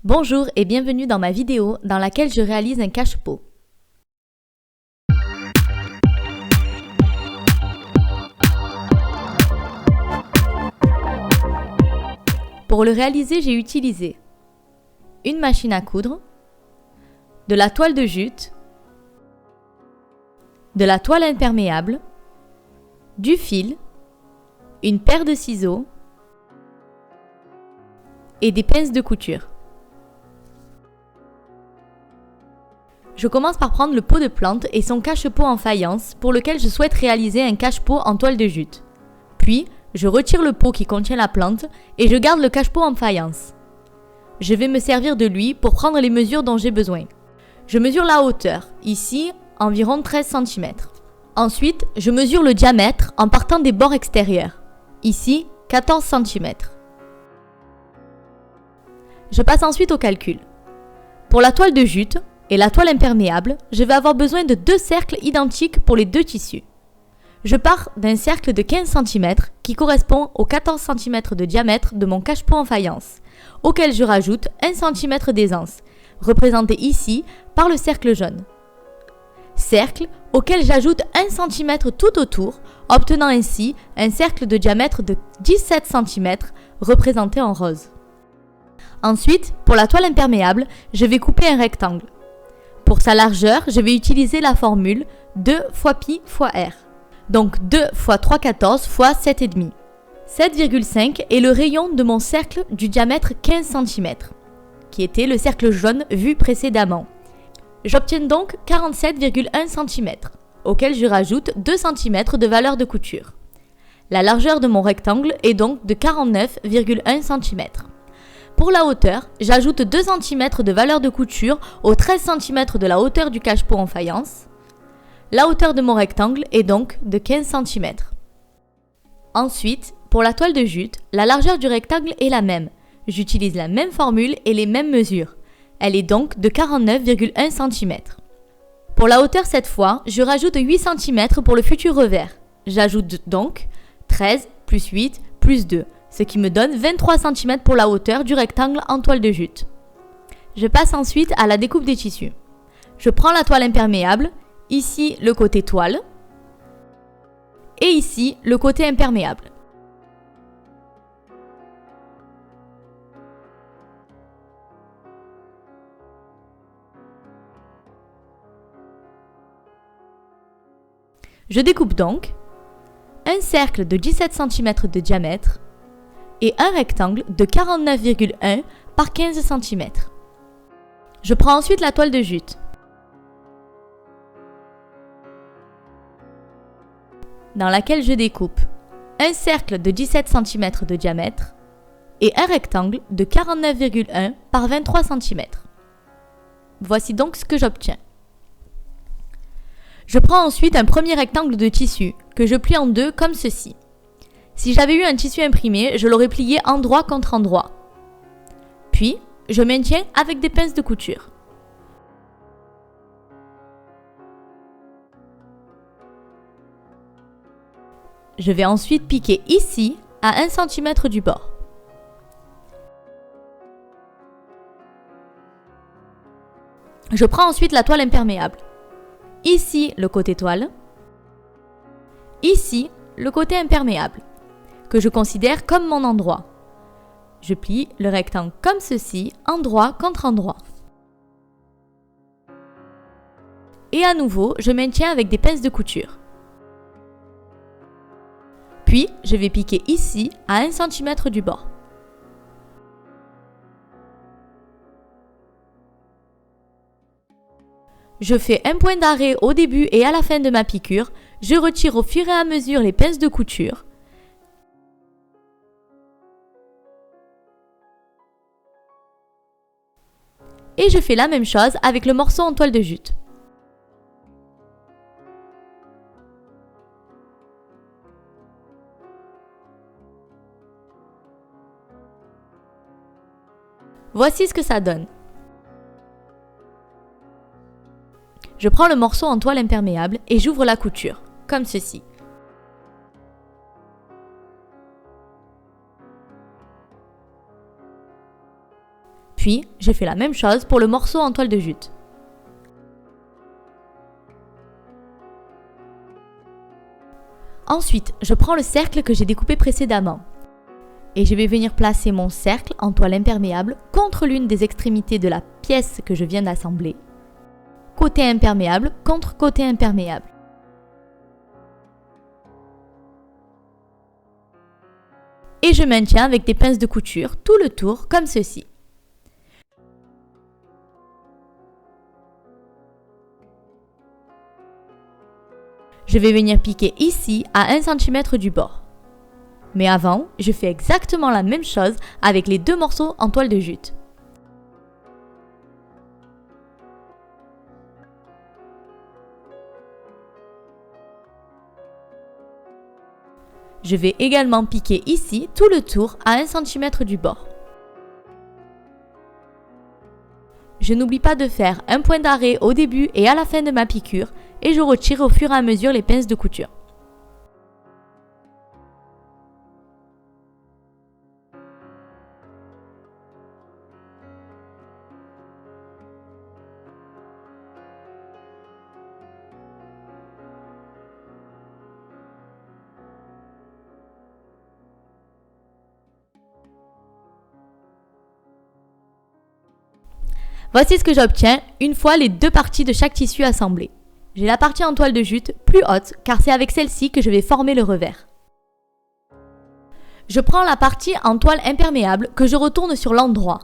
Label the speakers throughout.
Speaker 1: Bonjour et bienvenue dans ma vidéo dans laquelle je réalise un cache-pot. Pour le réaliser, j'ai utilisé une machine à coudre, de la toile de jute, de la toile imperméable, du fil, une paire de ciseaux et des pinces de couture. Je commence par prendre le pot de plante et son cache-pot en faïence pour lequel je souhaite réaliser un cache-pot en toile de jute. Puis, je retire le pot qui contient la plante et je garde le cache-pot en faïence. Je vais me servir de lui pour prendre les mesures dont j'ai besoin. Je mesure la hauteur, ici environ 13 cm. Ensuite, je mesure le diamètre en partant des bords extérieurs, ici 14 cm. Je passe ensuite au calcul. Pour la toile de jute et la toile imperméable, je vais avoir besoin de deux cercles identiques pour les deux tissus. Je pars d'un cercle de 15 cm qui correspond aux 14 cm de diamètre de mon cache-pot en faïence, auquel je rajoute 1 cm d'aisance, représenté ici par le cercle jaune. Cercle auquel j'ajoute 1 cm tout autour, obtenant ainsi un cercle de diamètre de 17 cm représenté en rose. Ensuite, pour la toile imperméable, je vais couper un rectangle. Pour sa largeur, je vais utiliser la formule 2 fois pi fois r. Donc 2 fois 3,14 fois 7,5. 7,5 est le rayon de mon cercle du diamètre 15 cm, qui était le cercle jaune vu précédemment. J'obtiens donc 47,1 cm, auquel je rajoute 2 cm de valeur de couture. La largeur de mon rectangle est donc de 49,1 cm. Pour la hauteur, j'ajoute 2 cm de valeur de couture aux 13 cm de la hauteur du cache-pot en faïence. La hauteur de mon rectangle est donc de 15 cm. Ensuite, pour la toile de jute, la largeur du rectangle est la même. J'utilise la même formule et les mêmes mesures. Elle est donc de 49,1 cm. Pour la hauteur cette fois, je rajoute 8 cm pour le futur revers. J'ajoute donc 13 plus 8 plus 2, ce qui me donne 23 cm pour la hauteur du rectangle en toile de jute. Je passe ensuite à la découpe des tissus. Je prends la toile imperméable, ici le côté toile, et ici le côté imperméable. Je découpe donc un cercle de 17 cm de diamètre et un rectangle de 49,1 par 15 cm. Je prends ensuite la toile de jute. Dans laquelle je découpe un cercle de 17 cm de diamètre et un rectangle de 49,1 par 23 cm. Voici donc ce que j'obtiens. Je prends ensuite un premier rectangle de tissu que je plie en deux comme ceci. Si j'avais eu un tissu imprimé, je l'aurais plié endroit contre endroit. Puis, je maintiens avec des pinces de couture. Je vais ensuite piquer ici à 1 cm du bord. Je prends ensuite la toile imperméable. Ici le côté toile, ici le côté imperméable, que je considère comme mon endroit. Je plie le rectangle comme ceci, endroit contre endroit. Et à nouveau, je maintiens avec des pinces de couture. Puis, je vais piquer ici à 1 cm du bord. Je fais un point d'arrêt au début et à la fin de ma piqûre. Je retire au fur et à mesure les pinces de couture. Et je fais la même chose avec le morceau en toile de jute. Voici ce que ça donne. Je prends le morceau en toile imperméable et j'ouvre la couture, comme ceci. Puis, je fais la même chose pour le morceau en toile de jute. Ensuite, je prends le cercle que j'ai découpé précédemment et je vais venir placer mon cercle en toile imperméable contre l'une des extrémités de la pièce que je viens d'assembler. Côté imperméable contre côté imperméable. Et je maintiens avec des pinces de couture tout le tour comme ceci. Je vais venir piquer ici à 1 cm du bord. Mais avant, je fais exactement la même chose avec les deux morceaux en toile de jute. Je vais également piquer ici tout le tour à 1 cm du bord. Je n'oublie pas de faire un point d'arrêt au début et à la fin de ma piqûre et je retire au fur et à mesure les pinces de couture. Voici ce que j'obtiens une fois les deux parties de chaque tissu assemblées. J'ai la partie en toile de jute plus haute car c'est avec celle-ci que je vais former le revers. Je prends la partie en toile imperméable que je retourne sur l'endroit.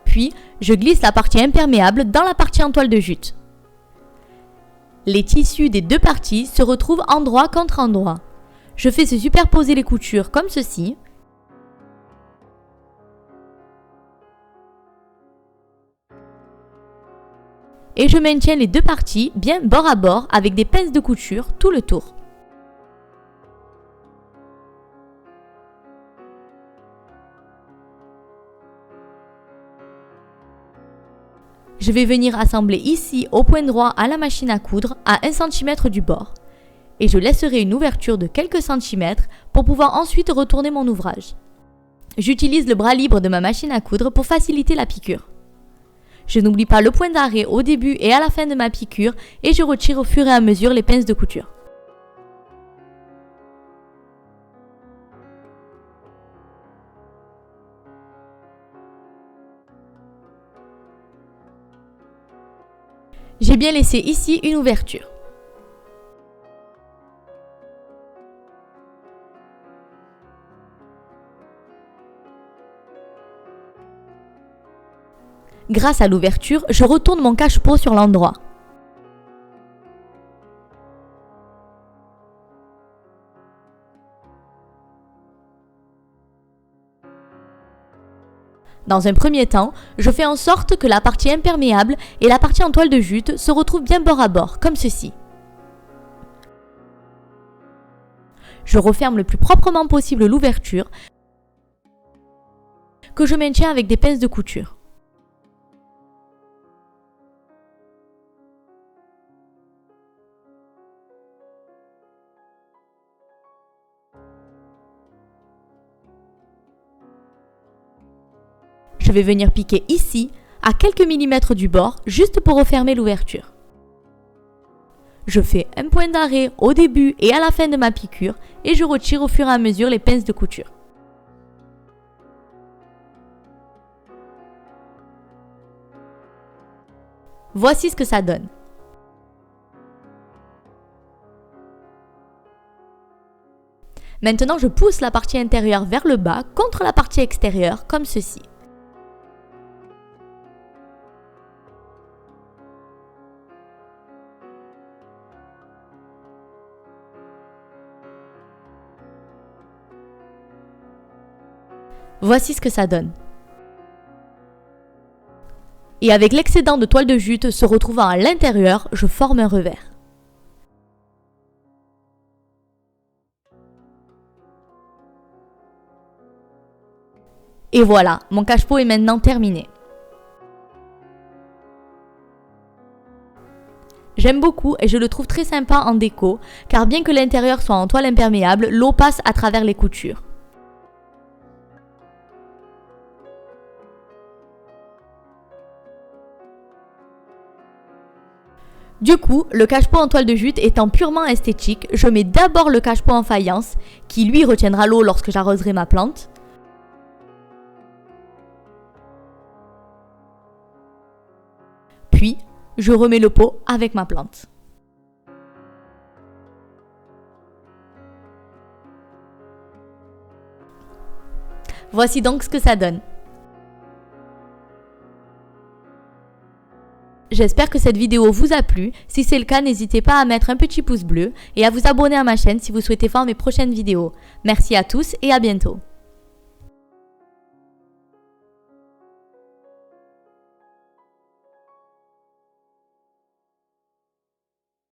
Speaker 1: Puis, je glisse la partie imperméable dans la partie en toile de jute. Les tissus des deux parties se retrouvent endroit contre endroit. Je fais se superposer les coutures comme ceci. Et je maintiens les deux parties bien bord à bord avec des pinces de couture tout le tour. Je vais venir assembler ici au point droit à la machine à coudre à 1 cm du bord. Et je laisserai une ouverture de quelques centimètres pour pouvoir ensuite retourner mon ouvrage. J'utilise le bras libre de ma machine à coudre pour faciliter la piqûre. Je n'oublie pas le point d'arrêt au début et à la fin de ma piqûre et je retire au fur et à mesure les pinces de couture. J'ai bien laissé ici une ouverture. Grâce à l'ouverture, je retourne mon cache-pot sur l'endroit. Dans un premier temps, je fais en sorte que la partie imperméable et la partie en toile de jute se retrouvent bien bord à bord, comme ceci. Je referme le plus proprement possible l'ouverture que je maintiens avec des pinces de couture. Je vais venir piquer ici, à quelques millimètres du bord, juste pour refermer l'ouverture. Je fais un point d'arrêt au début et à la fin de ma piqûre et je retire au fur et à mesure les pinces de couture. Voici ce que ça donne. Maintenant, je pousse la partie intérieure vers le bas contre la partie extérieure, comme ceci. Voici ce que ça donne. Et avec l'excédent de toile de jute se retrouvant à l'intérieur, je forme un revers. Et voilà, mon cache-pot est maintenant terminé. J'aime beaucoup et je le trouve très sympa en déco, car bien que l'intérieur soit en toile imperméable, l'eau passe à travers les coutures. Du coup, le cache-pot en toile de jute étant purement esthétique, je mets d'abord le cache-pot en faïence, qui lui retiendra l'eau lorsque j'arroserai ma plante. Puis, je remets le pot avec ma plante. Voici donc ce que ça donne. J'espère que cette vidéo vous a plu. Si c'est le cas, n'hésitez pas à mettre un petit pouce bleu et à vous abonner à ma chaîne si vous souhaitez voir mes prochaines vidéos. Merci à tous et à bientôt.